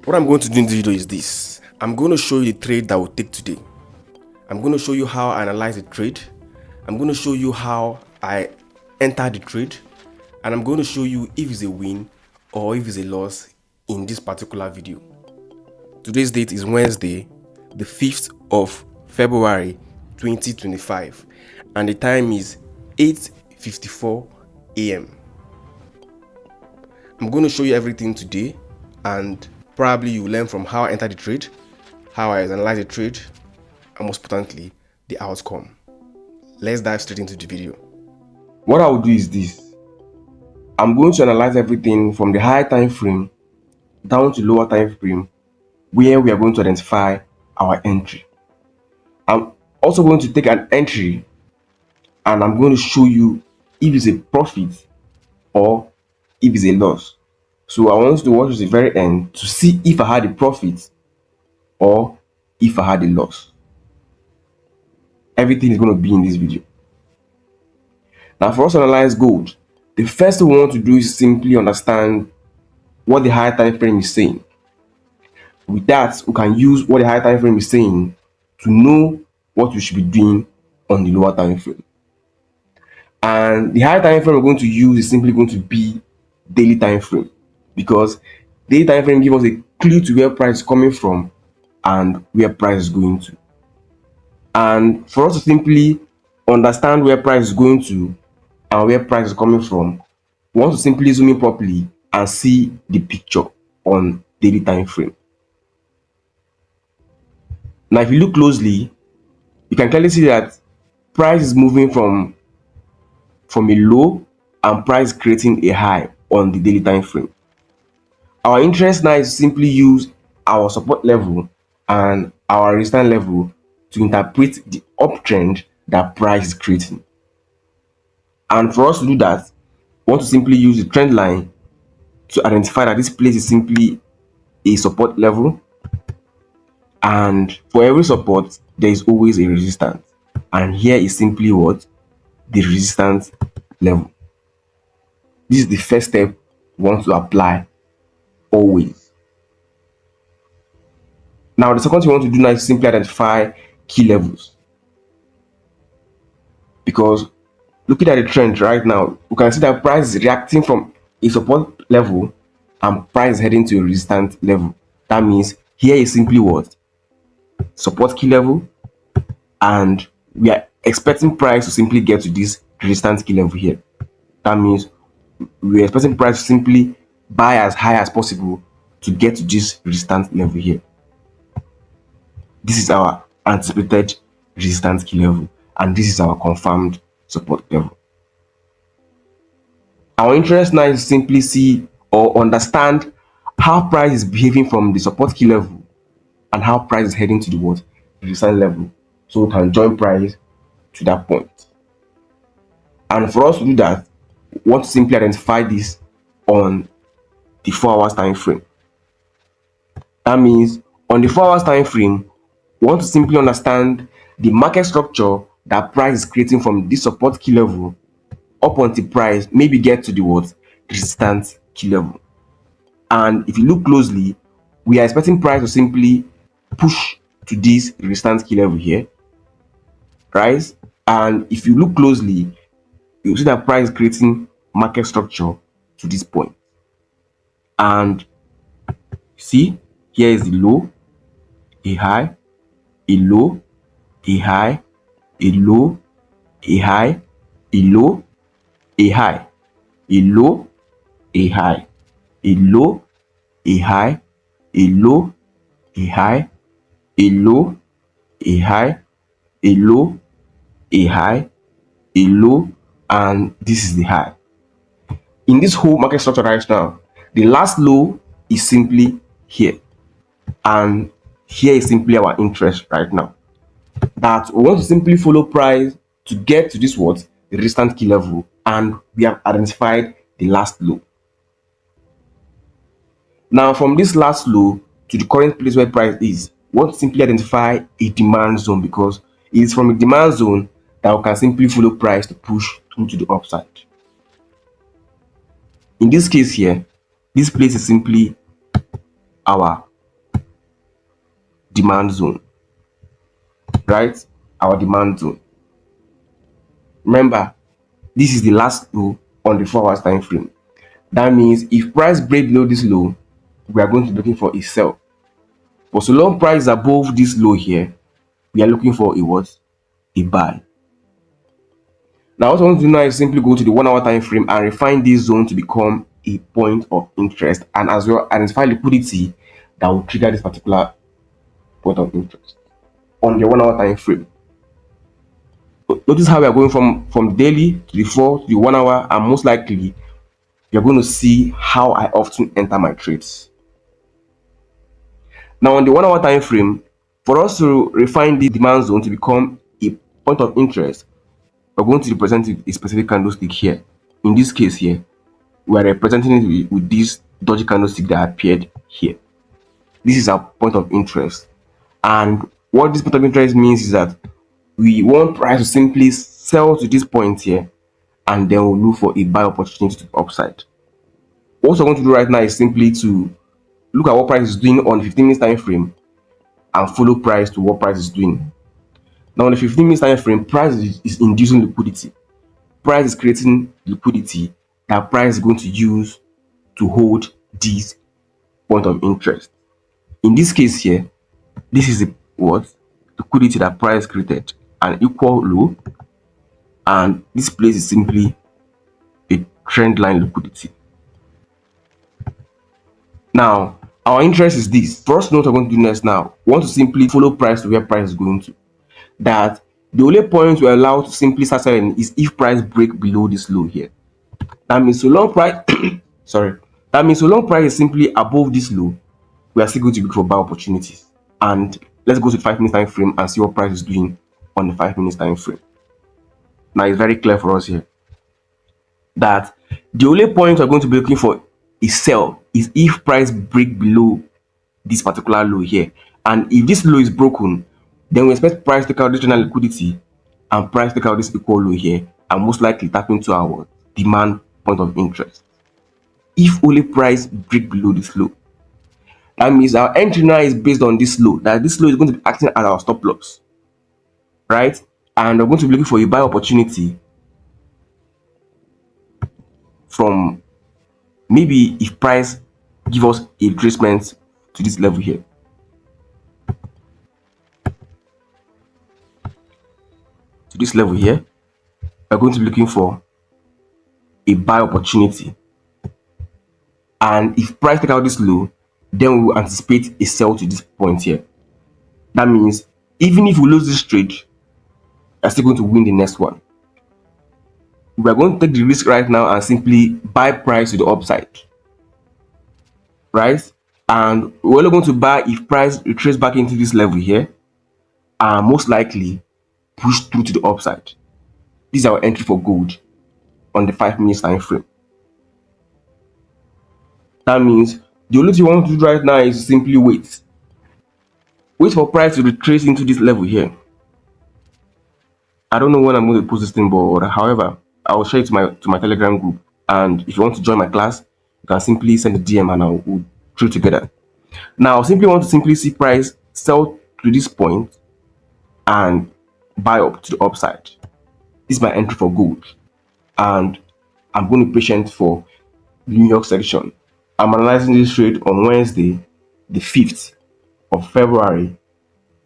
What I'm going to do in this video is this. I'm going to show you the trade that we'll take today. I'm going to show you how I analyze the trade. I'm going to show you how I enter the trade. And I'm going to show you if it's a win or if it's a loss in this particular video. Today's date is Wednesday, the 5th of February 2025. And the time is 8:54 a.m. I'm going to show you everything today, and probably you learn from how I enter the trade, how I analyze the trade, and most importantly, the outcome. Let's dive straight into the video. What I will do is this. I'm going to analyze everything from the higher time frame down to lower time frame, where we are going to identify our entry. I'm also going to take an entry and I'm going to show you if it's a profit or if it's a loss. So I want you to watch to the very end to see if I had a profit or if I had a loss. Everything is going to be in this video. Now, for us to analyze gold, the first thing we want to do is simply understand what the higher time frame is saying. With that, we can use what the higher time frame is saying to know what we should be doing on the lower time frame. And the higher time frame we're going to use is simply going to be daily time frame, because daily time frame gives us a clue to where price is coming from and where price is going to. And for us to simply understand where price is going to and where price is coming from, we want to simply zoom in properly and see the picture on daily time frame. Now, if you look closely, you can clearly see that price is moving from a low and price creating a high on the daily time frame. Our interest now is to simply use our support level and our resistance level to interpret the uptrend that price is creating. And for us to do that, we want to simply use the trend line to identify that this place is simply a support level, and for every support there is always a resistance, and here is simply what? The resistance level. This is the first step we want to apply always. Now, the second thing we want to do now is simply identify key levels, because looking at the trend right now, we can see that price is reacting from a support level and price is heading to a resistance level. That means here is simply what? Support key level, and we are expecting price to simply get to this resistance key level here. That means we are expecting price to simply buy as high as possible to get to this resistance level here. This is our anticipated resistance key level, and this is our confirmed support level. Our interest now is to simply see or understand how price is behaving from the support key level and how price is heading to the what? Resistance level, so we can join price to that point. And for us to do that, we want to simply identify this on the 4 hours time frame. That means on the 4 hours time frame, we want to simply understand the market structure that price is creating from this support key level up until price maybe get to the what? Resistance key level. And if you look closely, we are expecting price to simply push to this resistance key level here, right? And if you look closely, you see that price is creating market structure to this point. And see, here is the low, a high, a low, a high, a low, a high, a low, a high, a low, a high, a low, a high, a low, a high, a low, a high, a low, a high, a low, and this is the high. In this whole market structure right now, the last low is simply here, and here is simply our interest right now. That we want to simply follow price to get to this what? The resistance key level, and we have identified the last low. Now, from this last low to the current place where price is, we want to simply identify a demand zone, because it is from a demand zone that we can simply follow price to push through to the upside. In this case here, this place is simply our demand zone, right? Our demand zone. Remember, this is the last low on the 4 hours time frame. That means if price break below this low, we are going to be looking for a sell. But so long price is above this low here, we are looking for a what? A buy. Now what I want to do now is simply go to the 1 hour time frame and refine this zone to become a point of interest, and as well identify liquidity that will trigger this particular point of interest on the 1 hour time frame. Notice how we are going from daily to the 4 to the 1 hour, and most likely you're going to see how I often enter my trades. Now on the 1 hour time frame, for us to refine the demand zone to become a point of interest, we're going to represent it with a specific candlestick here. In this case here, we are representing it with this dodgy candlestick that appeared here. This is our point of interest. And what this point of interest means is that we want price to simply sell to this point here, and then we'll look for a buy opportunity to the upside. What we're going to do right now is simply to look at what price is doing on the 15 minutes time frame and follow price to what price is doing. Now on the 15 minutes time frame, price is inducing liquidity. Price is creating liquidity that price is going to use to hold this point of interest. In this case here, this is the what? Liquidity that price created, an equal low, and this place is simply a trend line liquidity. Now, our interest is this. First, note we're going to do next now. We want to simply follow price to where price is going to. That the only point we're allowed to simply start selling is if price break below this low here. That means so long price sorry. That means so long price is simply above this low, we are still going to look for buy opportunities. And let's go to the 5 minutes time frame and see what price is doing on the 5 minutes time frame. Now it's very clear for us here that the only point we're going to be looking for is sell is if price break below this particular low here. And if this low is broken, then we expect price to take out this general liquidity and price to take out this equal low here, and most likely tap into our demand point of interest. If only price break below this low, that means our entry now is based on this low, that this low is going to be acting as our stop loss, right? And we're going to be looking for a buy opportunity from maybe if price give us a retracement to this level here. To this level here, we're going to be looking for a buy opportunity. And if price take out this low, then we will anticipate a sell to this point here. That means even if we lose this trade, we're still going to win the next one. We are going to take the risk right now and simply buy price to the upside, right? And we're only going to buy if price retraces back into this level here, and most likely push through to the upside. This is our entry for gold on the 5 minutes time frame. That means the only thing you want to do right now is simply wait. Wait for price to retrace into this level here. I don't know when I'm going to post this thing, but however, I will share it to my Telegram group. And if you want to join my class, you can simply send a DM and we'll trade together. Now, simply want to simply see price sell to this point and buy up to the upside. This is my entry for gold, and I'm going to be patient for the New York section. I'm analyzing this trade on Wednesday, the 5th of February,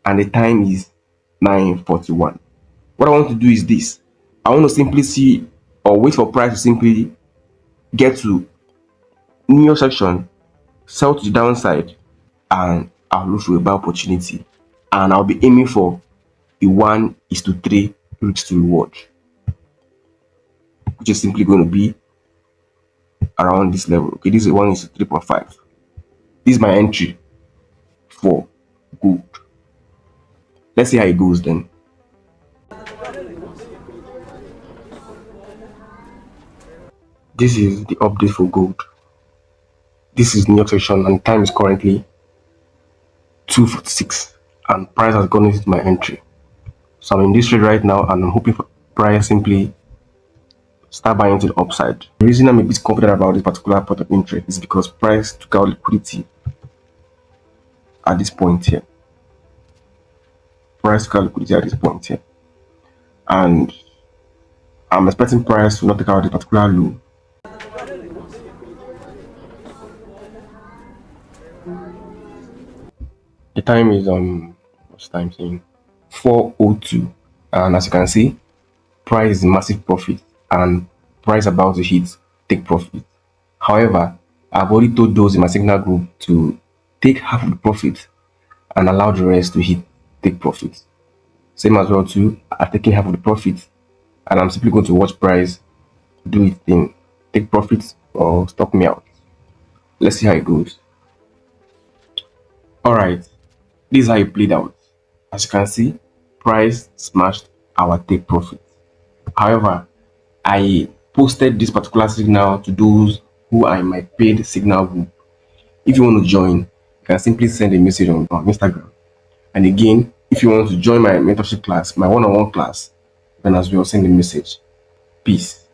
and the time is 9:41. What I want to do is this. I want to simply see or wait for price to simply get to New York section, sell to the downside, and I'll look for a buy opportunity. And I'll be aiming for a 1:3 risk to reward, which is simply going to be around this level. Okay, this is 1:3.5. This is my entry for gold. Let's see how it goes then. This is the update for gold. This is New York section, and time is currently 2:46, and price has gone into my entry. So I'm in this trade right now, and I'm hoping for price simply start buying to the upside. The reason I'm a bit confident about this particular point of interest is because price took out liquidity at this point here. price to liquidity at this point here. And I'm expecting price to not take out the particular low. The time is what's time saying? 4:02. And as you can see, price is massive profit and price about to hit take profit. However, I've already told those in my signal group to take half of the profit and allow the rest to hit take profit. Same as well too, I've taken half of the profit and I'm simply going to watch price do its thing, take profits or stop me out. Let's see how it goes. Alright, this is how it played out. As you can see, price smashed our take profit. However, I posted this particular signal to those who are in my paid signal group. If you want to join, you can simply send a message on Instagram. And again, if you want to join my mentorship class, my one-on-one class, then as well send a message. Peace.